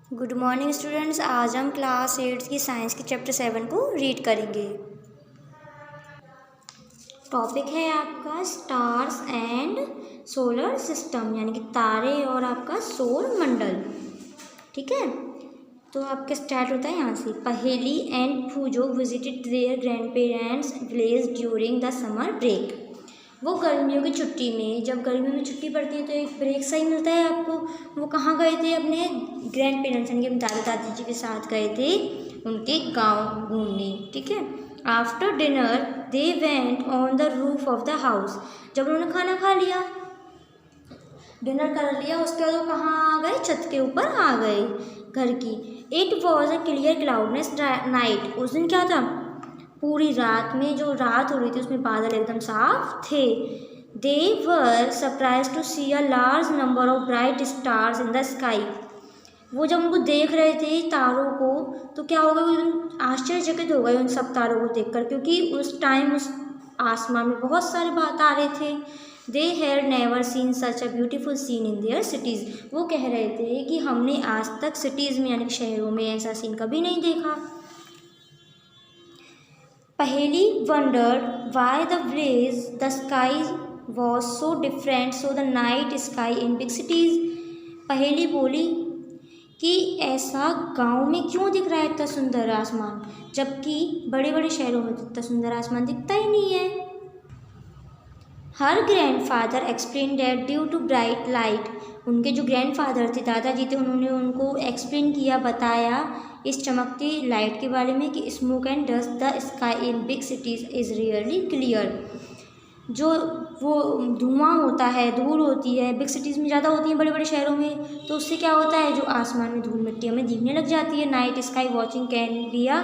Good morning students. आज हम class 8 की साइंस की चैप्टर 7 को रीड करेंगे। टॉपिक है आपका स्टार्स एंड सोलर सिस्टम, यानी कि तारे और आपका सौर मंडल। ठीक है, तो आपका स्टार्ट होता है यहाँ से। Paheli and Fujo visited their grandparents village during the summer break. वो गर्मियों की छुट्टी में, जब गर्मियों में छुट्टी पड़ती है तो एक ब्रेक सही मिलता है आपको। वो कहाँ गए थे? अपने ग्रैंड पेरेंट्स यानी कि दादा दादी जी के साथ गए थे उनके गांव घूमने। ठीक है, after dinner they went on the roof of the house. जब उन्होंने खाना खा लिया, डिनर कर लिया, उसके बाद वो कहाँ आ गए? छत के ऊपर आ गए घर की। It was a clear cloudless night. उस दिन क्या था? पूरी रात में, जो रात हो रही थी उसमें बादल एकदम साफ थे। They were surprised to see a large number of bright stars in the sky. वो जब उनको देख रहे थे तारों को, तो क्या हो गया? आश्चर्यचकित हो गए उन सब तारों को देखकर, क्योंकि उस टाइम उस आसमान में बहुत सारे तारे थे। They had never seen such a beautiful seen in their cities. वो कह रहे थे कि हमने आज तक सिटीज़ में यानी कि शहरों में ऐसा सीन कभी नहीं देखा। पहेली wondered why the village the sky was so different so the night sky in big cities। पहेली बोली कि ऐसा गांव में क्यों दिख रहा है इतना सुंदर आसमान, जबकि बड़े बड़े शहरों में इतना सुंदर आसमान दिखता ही नहीं है। Her grandfather explained that due to bright light. उनके जो ग्रैंडफादर थे, दादाजी थे, उन्होंने उनको एक्सप्लेन किया, बताया इस चमकती लाइट के बारे में कि smoke and dust the sky in big cities is really clear. जो वो धुआं होता है, धूल होती है, बिग सिटीज़ में ज़्यादा होती है, बड़े बड़े शहरों में, तो उससे क्या होता है? जो आसमान में धूल मिट्टी हमें दिखने लग जाती है। Night sky watching can be a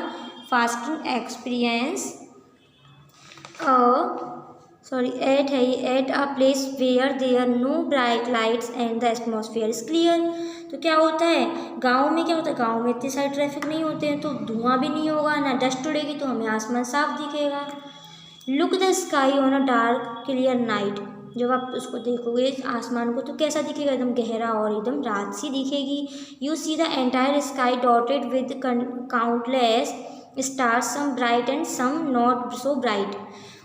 fasting experience at a place where there are no bright lights and the atmosphere is clear। तो क्या होता है? गांव में क्या होता है? गांव में इतनी सारी ट्रैफिक नहीं होते हैं, तो धुआं भी नहीं होगा, ना डस्ट उड़ेगी, तो हमें आसमान साफ दिखेगा। Look the sky on a dark clear night. जब आप उसको देखोगे आसमान को, तो कैसा दिखेगा? एकदम गहरा और एकदम रात सी दिखेगी। You see the entire sky dotted with countless stars, some bright and some not so bright.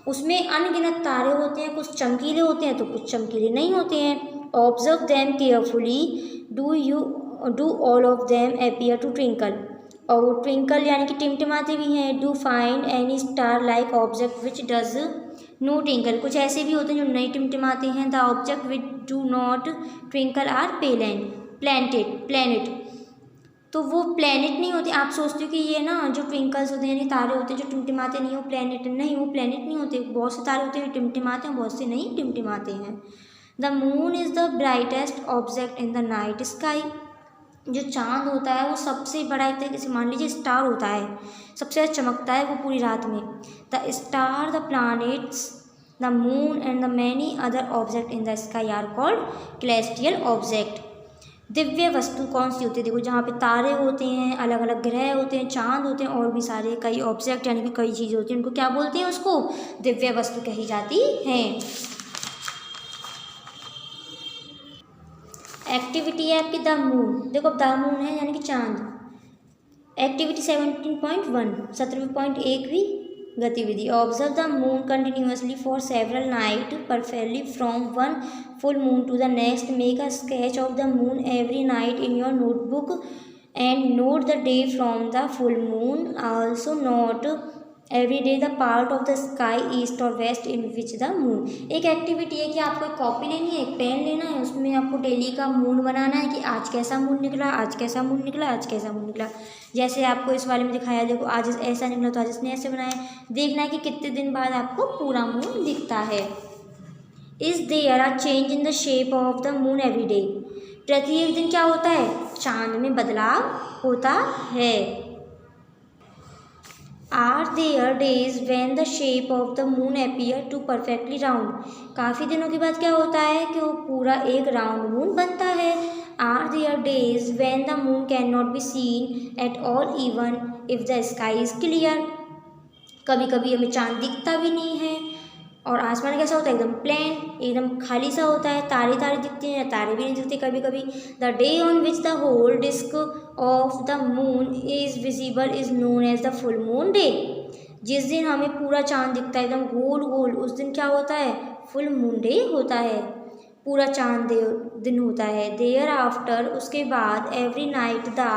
उसमें अनगिनत तारे होते हैं, कुछ चमकीले होते हैं तो कुछ चमकीले नहीं होते हैं। Observe them carefully, do all of them appear to twinkle. और ट्विंकल यानी कि टिमटिमाते भी हैं। Do find any star like object which does no twinkle. कुछ ऐसे भी होते हैं जो नहीं टिमटिमाते हैं। The object which do not twinkle are planet. तो वो प्लैनेट नहीं होते। आप सोचते हो कि ये ना जो ट्विंकल्स होते हैं यानी तारे होते हैं जो टिमटिमाते नहीं, वो प्लैनेट नहीं, वो प्लैनेट नहीं होते। बहुत से तारे होते हैं टिमटिमाते हैं, बहुत से नहीं टिमटिमाते हैं। The moon is the brightest object in the night sky. जो चांद होता है वो सबसे बड़ा, एक तरीके से मान लीजिए स्टार होता है, सबसे ज़्यादा चमकता है वो पूरी रात में। The star, the planets, the moon and the many other object in the sky are called celestial object. दिव्य वस्तु कौन सी होती है? देखो, जहाँ पे तारे होते हैं, अलग अलग ग्रह होते हैं, चांद होते हैं, और भी सारे कई ऑब्जेक्ट यानी कि कई चीज़ें होती हैं, उनको क्या बोलते हैं? उसको दिव्य वस्तु कही जाती हैं। एक्टिविटी है आपकी द मून। देखो, द मून है यानी कि चांद। एक्टिविटी 17.1 17.1वीं गतिविधि। Observe the moon continuously for several night perfectly from one full moon to the next. Make a sketch of the moon every night in your notebook and note the day from the full moon. Also note every day the part of the sky east और west in which the moon. एक activity है कि आपको एक copy लेनी है, एक pen लेना है, उसमें आपको डेली का मून बनाना है कि आज कैसा मून निकला, आज कैसा मून निकला, आज कैसा मून निकला। जैसे आपको इस वाले में दिखाया, देखो आज ऐसा निकला तो आज इसने ऐसे बनाया। देखना है कि कितने दिन बाद आपको पूरा मून दिखता है। Is there a change in the shape of the moon every day. प्रत्येक दिन क्या होता है? चांद में बदलाव होता है। Are there days when the shape of the moon appear to perfectly round. काफ़ी दिनों के बाद क्या होता है कि वो पूरा एक राउंड मून बनता है। Are there days when the moon can not be seen at all even if the sky is clear. कभी कभी हमें चांद दिखता भी नहीं है और आसमान कैसा होता है, एकदम प्लेन, एकदम खाली सा होता है, तारे तारे दिखते हैं, तारे भी नहीं दिखते कभी कभी। The day on which the whole disc of the moon is visible is known as the full moon day. जिस दिन हमें पूरा चांद दिखता है एकदम गोल गोल, उस दिन क्या होता है, फुल मून डे होता है, पूरा चांद दिन होता है। देयर आफ्टर, उसके बाद, every night the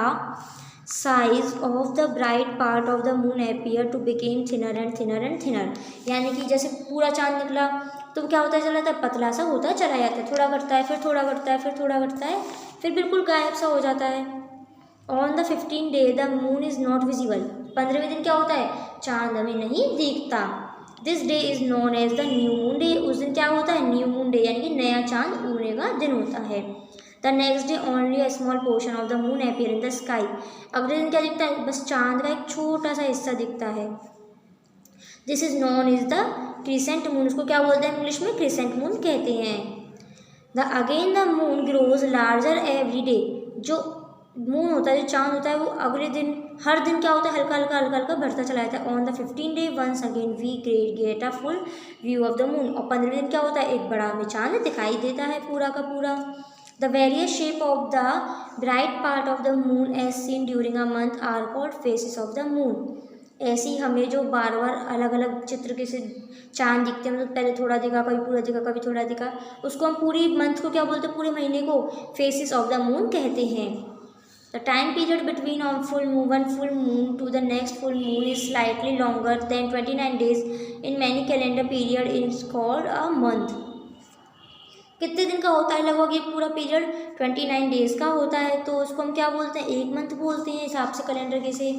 size of the bright part of the moon appear to became thinner and thinner and thinner. यानी कि जैसे पूरा चांद निकला तो क्या होता है, चला जाता है, पतला सा होता है, चला जाता है, थोड़ा घटता है, फिर थोड़ा घटता है, फिर थोड़ा घटता है, फिर बिल्कुल गायब सा हो जाता है। On the 15th day the moon is not visible. 15वें दिन क्या होता है, चांद हमें नहीं दिखता। This day is known as the new moon day. उस दिन क्या होता है, न्यू मून डे, यानी कि नया चांद उगने का दिन होता है। The next day only a small portion of the moon appear in the sky. अगले दिन क्या दिखता है, बस चांद का एक छोटा सा हिस्सा दिखता है। This is known is the crescent moon. उसको क्या बोलते हैं इंग्लिश में, क्रिसेंट मून कहते हैं। The again the moon grows larger every day. जो मून होता है, जो चांद होता है, वो अगले दिन, हर दिन क्या होता है, हल्का हल्का हल्का हल्का बढ़ता चला जाता है। On the 15th day once again we get a full view of the moon. और 15वें दिन क्या होता है, एक बड़ा हमें चांद दिखाई देता है पूरा का पूरा। The various shape of the bright part of the moon as seen during a month are called phases of the moon. ऐसी हमें जो बार बार अलग अलग चित्र के से चांद दिखते हैं, मतलब पहले थोड़ा दिखा, कभी पूरा दिखा, कभी थोड़ा दिखा, उसको हम पूरी मंथ को क्या बोलते हैं, पूरे महीने को फेसिस ऑफ द मून कहते हैं। The time period between one full moon to the next full moon is slightly longer than 29 days in many calendar period is called a month. कितने दिन का होता है लगभग ये पूरा पीरियड, 29 डेज़ का होता है, तो उसको हम क्या बोलते हैं, एक मंथ बोलते हैं हिसाब से कैलेंडर के से।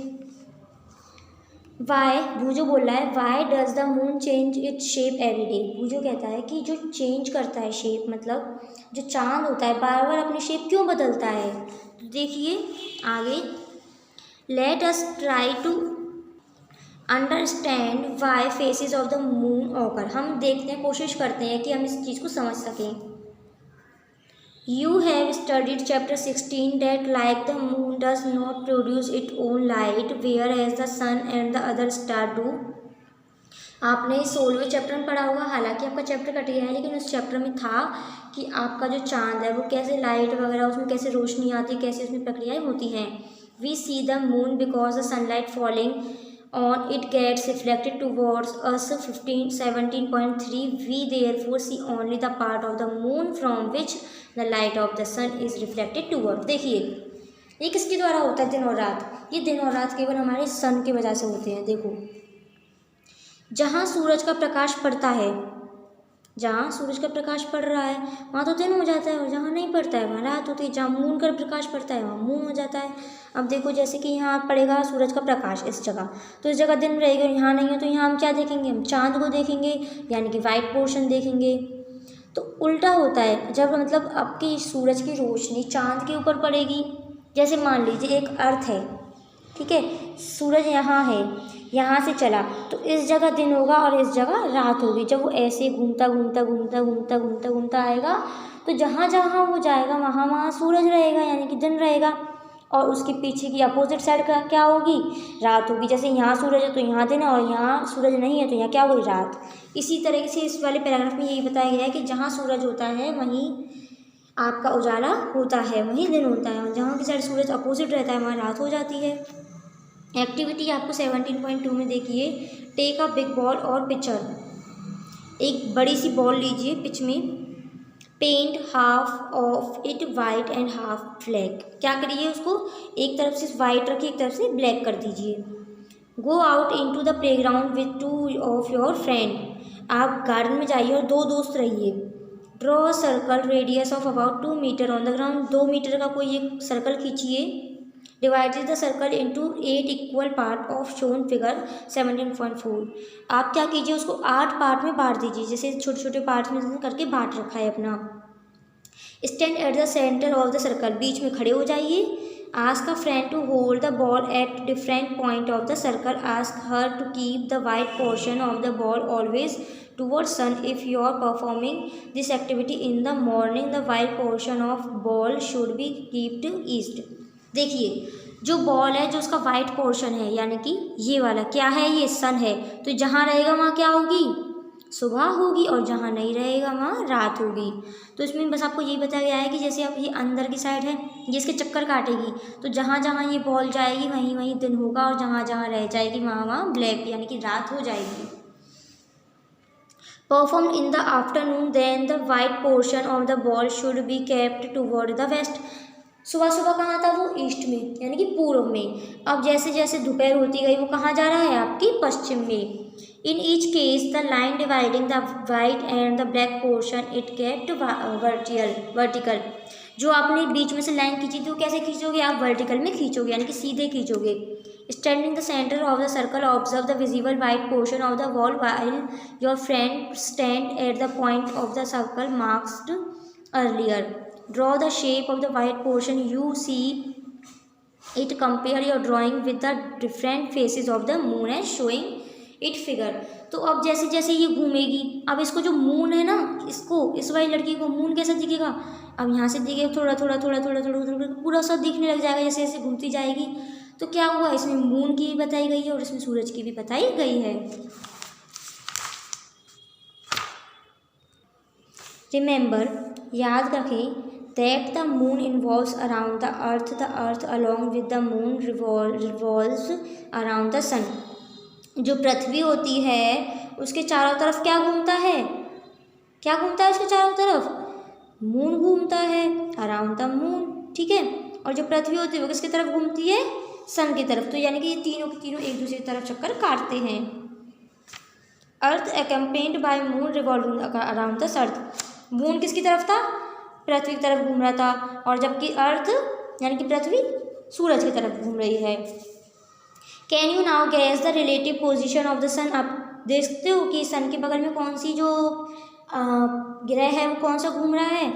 वाई, भूजो बोल रहा है, why does the moon change its shape every day. Boojho कहता है कि जो चेंज करता है शेप, मतलब जो चांद होता है बार बार अपनी शेप क्यों बदलता है। तो देखिए आगे, let us try to understand why phases of the moon occur. हम देखते हैं, कोशिश करते हैं कि हम इस चीज़ को समझ सकें। You have studied chapter 16 that like the moon does not produce its own light whereas the sun and the other star do. आपने 16वें चैप्टर में पढ़ा होगा, हालांकि आपका चैप्टर कट गया है, लेकिन उस चैप्टर में था कि आपका जो चांद है वो कैसे लाइट वगैरह उसमें कैसे रोशनी आती है, कैसे उसमें प्रक्रियाएं होती हैं। We see the moon because the sunlight falling on it gets reflected towards us 17.3. We therefore see only the part of the moon from which the light of the sun is reflected toward. देखिए ये किसके द्वारा होता है, दिन और रात। ये दिन और रात केवल हमारे सन की वजह से होते हैं। देखो, जहाँ सूरज का प्रकाश पड़ता है, जहाँ सूरज का प्रकाश पड़ रहा है वहाँ तो दिन हो जाता है, और जहाँ नहीं पड़ता है वहाँ रात होती है। जहाँ मून का प्रकाश पड़ता है वहाँ मून हो जाता है। अब देखो, जैसे कि यहाँ पड़ेगा सूरज का प्रकाश इस जगह, तो इस जगह दिन रहेगा, यहाँ नहीं है, तो यहाँ हम क्या देखेंगे, हम चांद को देखेंगे, यानी कि वाइट पोर्शन देखेंगे। तो उल्टा होता है, जब मतलब आपकी सूरज की रोशनी चांद के ऊपर पड़ेगी, जैसे मान लीजिए एक अर्थ है, ठीक है, सूरज यहाँ है, यहाँ से चला तो इस जगह दिन होगा और इस जगह रात होगी। जब वो ऐसे घूमता घूमता घूमता घूमता घूमता घूमता आएगा तो जहाँ जहाँ वो जाएगा वहाँ वहाँ सूरज रहेगा, यानी कि दिन रहेगा, और उसके पीछे की अपोजिट साइड का क्या होगी, रात होगी। जैसे यहाँ सूरज है तो यहाँ दिन है, और यहाँ सूरज नहीं है तो यहाँ क्या होगी, रात। इसी तरह से इस वाले पैराग्राफ में यही बताया गया है कि जहाँ सूरज होता है वहीं आपका उजाला होता है, वहीं दिन होता है, और जहाँ की साइड सूरज अपोजिट रहता है वहाँ रात हो जाती है। एक्टिविटी आपको 17.2 में देखिए, टेक अ बिग बॉल और पिक्चर। एक बड़ी सी बॉल लीजिए पिच में, paint half of it white and half black. क्या करिए, उसको एक तरफ से वाइट रखिए, एक तरफ से ब्लैक कर दीजिए। Go out into the playground with 2 of your friend. आप गार्डन में जाइए और 2 दोस्त रहिए। Draw a circle radius of about 2 metre on the ground. 2 metre का कोई एक सर्कल खींचिए। Divided the circle into 8 equal part of shown figure 17.4। आप क्या कीजिए, उसको 8 पार्ट में बांट दीजिए, जैसे छोटे छोटे पार्ट्स में करके बांट रखा है अपना। Stand at the centre of the circle. बीच में खड़े हो जाइए। Ask a friend to hold the ball at different point of the circle. Ask her to keep the white portion of the ball always towards sun. If you are performing this activity in the morning, the white portion of ball should be kept east. देखिए, जो ball है, जो उसका white portion है, यानी कि ये वाला क्या है, ये सन है, तो जहाँ रहेगा वहाँ क्या होगी, सुबह होगी और जहाँ नहीं रहेगा वहाँ रात होगी। तो इसमें बस आपको यही बताया गया है कि जैसे अब ये अंदर की साइड है, ये इसके चक्कर काटेगी, तो जहाँ जहाँ ये बॉल जाएगी वहीं वहीं दिन होगा, और जहाँ जहाँ रह जाएगी वहाँ वहाँ ब्लैक यानी कि रात हो जाएगी। Performed in the afternoon, then the white portion of the ball should be kept toward the west. सुबह सुबह कहाँ था वो? ईस्ट में यानी कि पूर्व में। अब जैसे जैसे दोपहर होती गई वो कहाँ जा रहा है? आपकी पश्चिम में। In each case, the line dividing the white and the black portion it kept vertical. जो आपने बीच में से लाइन खींची थी वो कैसे खींचोगे? आप वर्टिकल में खींचोगे यानी कि सीधे खींचोगे। Standing the center of the circle, observe the visible white portion of the wall while your friend stand at the point of the circle marked earlier. Draw the shape of the white portion you see it. Compare your drawing with the different faces of the moon and showing it figure. तो अब जैसे जैसे ये घूमेगी, अब इसको जो moon है ना, इसको इस वाली लड़की को मून कैसा दिखेगा? अब यहाँ से दिखेगा थोड़ा थोड़ा थोड़ा थोड़ा थोड़ा थोड़ा पूरा सा दिखने लग जाएगा जैसे जैसे घूमती जाएगी। तो क्या हुआ? इसमें मून की भी बताई गई है और इसमें सूरज की भी बताई गई है। रिमेंबर, याद रखें, that the moon involves around the earth along with the moon revolves around the sun. जो पृथ्वी होती है उसके चारों तरफ क्या घूमता है? क्या घूमता है उसके चारों तरफ? मून घूमता है, अराउंड द मून, ठीक है। और जो पृथ्वी होती है वो किसकी तरफ घूमती है? सन की तरफ। तो यानी कि ये तीनों के तीनों एक दूसरे की तरफ चक्कर काटते हैं। Earth accompanied by moon revolving around the earth. Moon किसकी तरफ था? पृथ्वी की तरफ घूम रहा था, और जबकि अर्थ यानी कि पृथ्वी सूरज की तरफ घूम रही है। Can you now guess the relative position of the sun. आप देखते हो कि सन के बगल में कौन सी जो ग्रह है वो कौन सा घूम रहा है?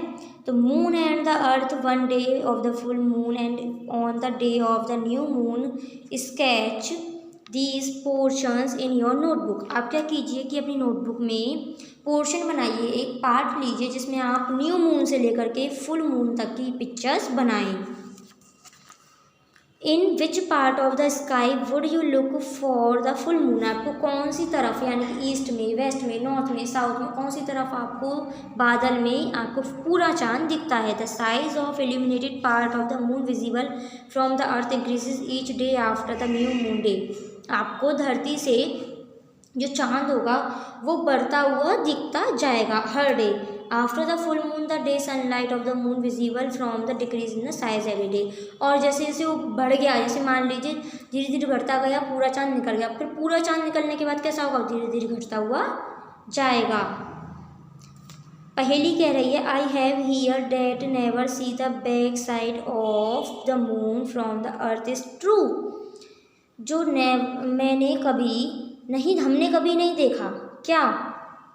तो moon and the earth one day of the full moon and on the day of the new moon sketch these portions in your notebook. आप क्या कीजिए कि अपनी नोटबुक में पोर्शन बनाइए, एक पार्ट लीजिए जिसमें आप न्यू मून से लेकर के फुल मून तक की पिक्चर्स बनाएं। In which part of the sky would you look for the full moon. आपको कौन सी तरफ यानी कि ईस्ट में, वेस्ट में, नॉर्थ में, साउथ में, कौन सी तरफ आपको बादल में आपको पूरा चांद दिखता है? The size of illuminated part of the moon visible from the earth increases each day after the new moon day. आपको धरती से जो चांद होगा वो बढ़ता हुआ दिखता जाएगा हर day. After the full moon the day sunlight of the moon visible from the decrease in the size every day. और जैसे जैसे वो बढ़ गया, जैसे मान लीजिए धीरे धीरे बढ़ता गया, पूरा चांद निकल गया, फिर पूरा चांद निकलने के बाद कैसा होगा? धीरे धीरे घटता हुआ जाएगा। पहेली कह रही है, I have here that never see the back side of the moon from the earth is true. जो मैंने कभी नहीं, हमने कभी नहीं देखा क्या?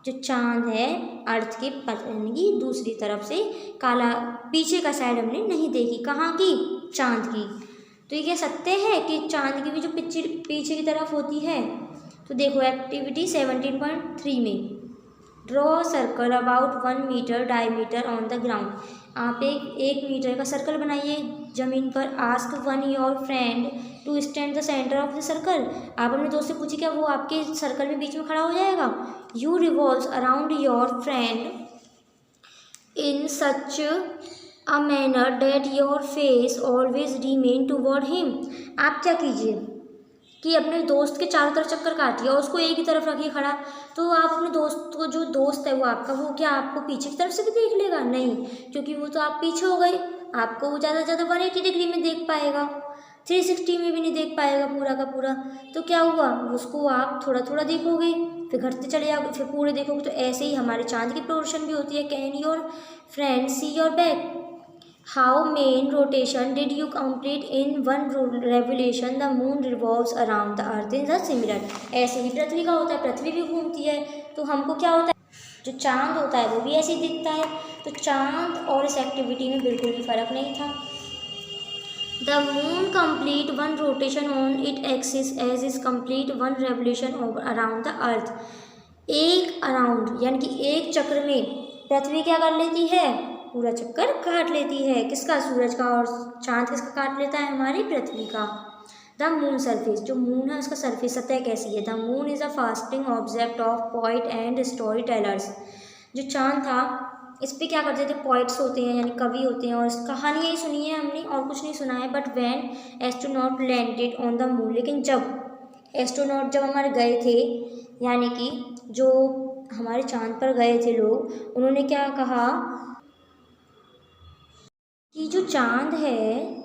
जो चांद है अर्थ के यानी कि दूसरी तरफ से काला पीछे का साइड हमने नहीं देखी। कहाँ की? चांद की। तो ये क्या सत्य है कि चांद की भी जो पीछे की तरफ होती है? तो देखो एक्टिविटी 17.3 में draw circle about 1 metre diameter on the ground. आप एक मीटर का सर्कल बनाइए जमीन पर। Ask one your friend to stand the centre of the circle. आप अपने दोस्त से पूछिए क्या वो आपके सर्कल में बीच में खड़ा हो जाएगा? You revolves around your friend in such a manner that your face always remain toward him. आप क्या कीजिए कि अपने दोस्त के चारों तरफ चक्कर काटिए और उसको एक ही तरफ रखिए खड़ा। तो आप अपने दोस्त को, जो दोस्त है वो आपका, वो क्या आपको पीछे की तरफ से भी देख लेगा? नहीं, क्योंकि वो तो आप पीछे हो गए। आपको वो ज़्यादा से ज़्यादा 180 डिग्री में देख पाएगा, 360 में भी नहीं देख पाएगा पूरा का पूरा। तो क्या हुआ? उसको आप थोड़ा थोड़ा देखोगे, फिर घटते चले जाओगे, फिर पूरे देखोगे। तो ऐसे ही हमारे चांद की पोर्शन भी होती है। Can your friend see your back? How main rotation did you complete in one revolution the moon revolves around the earth in the similar. ऐसे ही पृथ्वी का होता है, पृथ्वी भी घूमती है। तो हमको क्या होता है? जो चांद होता है वो भी ऐसे ही दिखता है। तो चांद और इस एक्टिविटी में बिल्कुल भी फर्क नहीं था। The moon complete one rotation on it axis as is complete one revolution around the earth. एक अराउंड यानी कि एक चक्र में पृथ्वी क्या कर लेती है? पूरा चक्कर काट लेती है। किसका? सूरज का। और चांद किसका काट लेता है? हमारी पृथ्वी का। द मून सरफेस, जो मून है उसका सरफेस, सतह कैसी है। The moon is a fasting object of poet and story tellers. जो चांद था इस पर क्या करते थे, पोइट्स होते हैं यानी कवि होते हैं, और कहानी यही सुनी है हमने और कुछ नहीं सुना है। But when astronaut landed on the moon, लेकिन जब एस्ट्रोनॉट जब हमारे गए थे, यानी कि जो हमारे चांद पर गए थे लोग, उन्होंने क्या कहा कि जो चांद है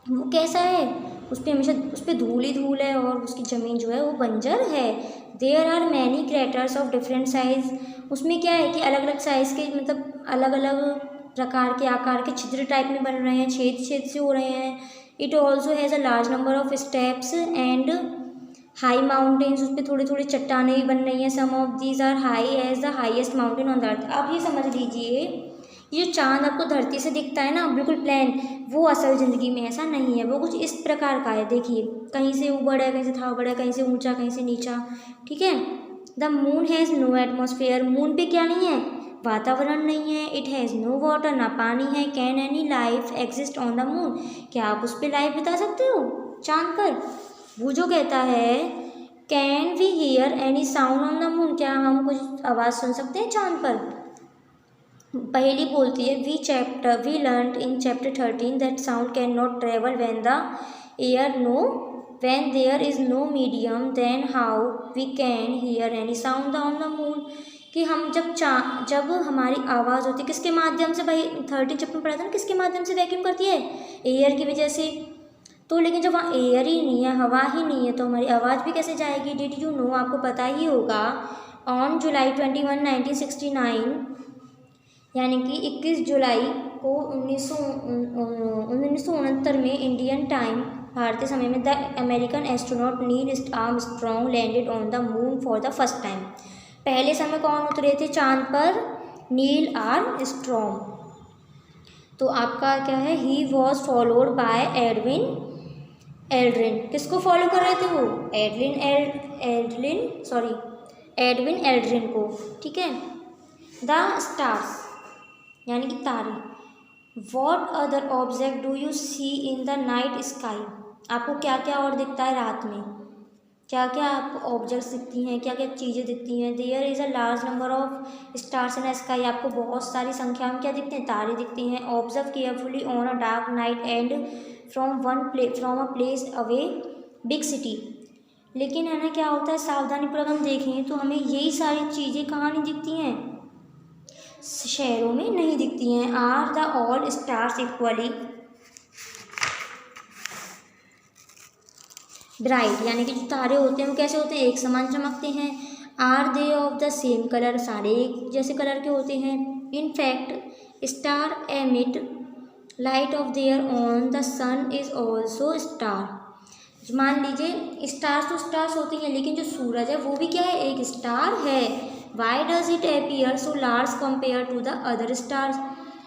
वो कैसा है, उस पर हमेशा उस पर धूल ही धूल है और उसकी ज़मीन जो है वो बंजर है। There are many craters of different size, उसमें क्या है कि अलग अलग साइज़ के, मतलब अलग अलग प्रकार के आकार के छिद्र टाइप में बन रहे हैं, छेद छेद से हो रहे हैं। It also has a large number of steps and high mountains, उस पर थोड़ी थोड़ी चट्टानें भी बन रही हैं। Some of these are high as the highest mountain on the earth. आप ये समझ लीजिए, ये जो चांद आपको धरती से दिखता है ना बिल्कुल प्लेन, वो असल ज़िंदगी में ऐसा नहीं है, वो कुछ इस प्रकार का है। देखिए कहीं से ऊबड़ है, कहीं से थाबड़ है, कहीं से ऊंचा, कहीं से नीचा, ठीक है। The moon has no atmosphere, moon पे क्या नहीं है, वातावरण नहीं है। इट हैज़ नो वाटर, ना पानी है। Can any life exist on the moon, क्या आप उस पर लाइफ बिता सकते हो चांद पर। वो जो कहता है can we hear any sound on the moon, क्या हम कुछ आवाज़ सुन सकते हैं चांद पर। पहली बोलती है we learn in chapter 13 that sound can not travel when there is no medium, then how we can hear any sound on the moon. कि हम जब हमारी आवाज़ होती है किसके माध्यम से, भाई 13 चैप्टर में पढ़ा था ना, किसके माध्यम से वैक्यूम करती है, एयर की वजह से। तो लेकिन जब वहाँ एयर ही नहीं है, हवा ही नहीं है, तो हमारी आवाज़ भी कैसे जाएगी। डिड यू नो, आपको पता ही होगा, ऑन जुलाई 21, 1969 यानी कि 21 जुलाई को 1969 में इंडियन टाइम भारतीय समय में the American astronaut Neil Armstrong landed on the moon for the first time. पहले समय कौन उतरे थे चांद पर, नील आर्मस्ट्रॉन्ग। तो आपका क्या है, he was followed by Edwin Aldrin. किसको फॉलो कर रहे थे वो, एडविन एल्ड्रिन को, ठीक है। द स्टार्स यानी कि तारे। What other object do you see in the night sky, आपको क्या क्या और दिखता है रात में, क्या क्या आपको ऑब्जेक्ट्स दिखती हैं, क्या क्या चीज़ें दिखती हैं। There is a large number of stars in sky, आपको बहुत सारी संख्या में क्या दिखते हैं, तारे दिखते हैं। Observe carefully on a dark night and from a place away big city. लेकिन है ना क्या होता है, सावधानीपूर्वक हम देखें तो हमें यही सारी चीज़ें कहाँ नहीं दिखती हैं, शहरों में नहीं दिखती हैं। Are the all stars equally bright, यानी कि जो तारे होते हैं वो कैसे होते हैं, एक समान चमकते हैं। Are they of the same colour, सारे एक जैसे कलर के होते हैं। In fact star emit light of their own the sun is also star. मान लीजिए स्टार्स तो स्टार्स होते हैं, लेकिन जो सूरज है वो भी क्या है, एक स्टार है। Why does it appear so large compare to the other stars,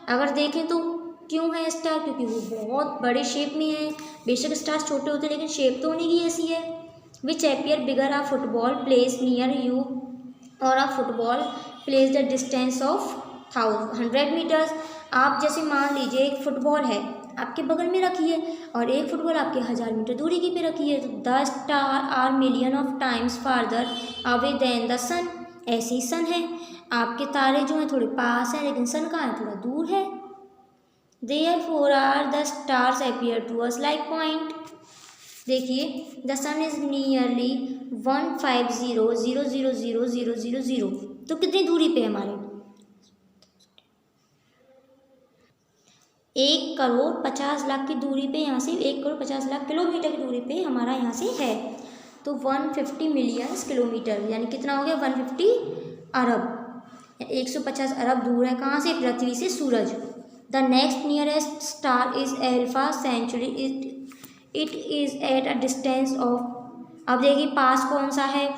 अगर देखें तो क्यों है स्टार, क्योंकि वो बहुत बड़े शेप में है। बेशक स्टार्स छोटे होते हैं लेकिन शेप तो उन्हीं की ऐसी है। Which appear bigger a football place near you, और a football place the distance of 100 metres. आप जैसे मान लीजिए एक फुटबॉल है आपके बगल में रखी है और एक फुटबॉल आपके 1000 मीटर दूरी की पे रखी है, तो the star are million of times farther away than the sun. ऐसे ही सन है, आपके तारे जो हैं थोड़े पास हैं लेकिन सन कहाँ है, थोड़ा दूर है। Therefore are the stars appear to us like point। देखिए द सन इज नियरली 150,000,000, तो कितनी दूरी पे हमारे, 1,50,00,000 की दूरी पे, यहाँ से 1,50,00,000 किलोमीटर की दूरी पे हमारा यहाँ से है। तो 150 मिलियन किलोमीटर यानी कितना हो गया, 150 अरब, 150 अरब दूर है कहाँ से, पृथ्वी से, सूरज। The next nearest star is Alpha Centauri, it is at a distance of, अब देखिए पास कौन सा है,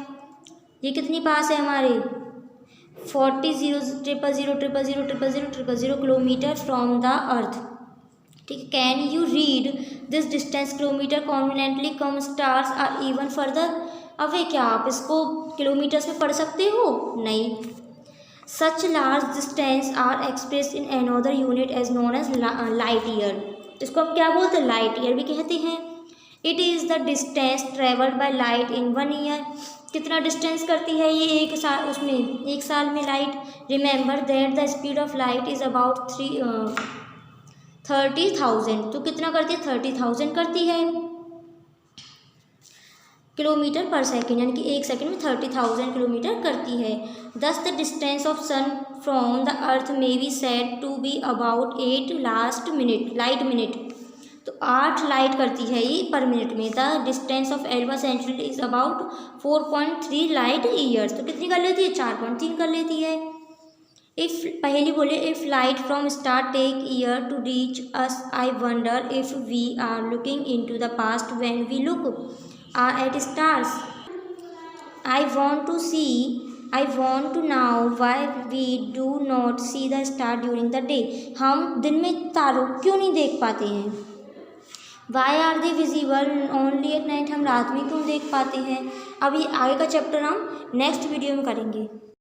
ये कितनी पास है हमारे, 40,000,000,000,000,000 किलोमीटर फ्रॉम द अर्थ, ठीक है। Can you read this distance kilometre confidently, come stars are even further away, क्या आप इसको किलोमीटर्स में पढ़ सकते हो, नहीं। Such large distance are express in another unit as known as light year, इसको हम क्या बोलते हैं, लाइट ईयर भी कहते हैं। It is the distance travelled by light in 1 year. कितना डिस्टेंस करती है ये एक साल, उसमें एक साल में light. Remember that the speed of light is about 30,000। तो कितना करती है, 30,000 करती है किलोमीटर पर सेकेंड, यानी कि एक सेकेंड में 30,000 किलोमीटर करती है। Thus the distance of sun from the earth may be said to be about 8 light minute. तो 8 लाइट करती है ये पर मिनट में। The distance of Alpha Centauri is about 4.3 light years. तो कितनी कर लेती है, 4.3 कर लेती है। इफ़ पहली बोले if light from star take year to reach us I wonder if we are looking into the past when we look at stars. I want to know why we do not see the star during the day. हम दिन में तारों क्यों नहीं देख पाते हैं। Why are they visible only at night, हम रात में क्यों देख पाते हैं। अब ये आगे का चैप्टर हम नेक्स्ट वीडियो में करेंगे।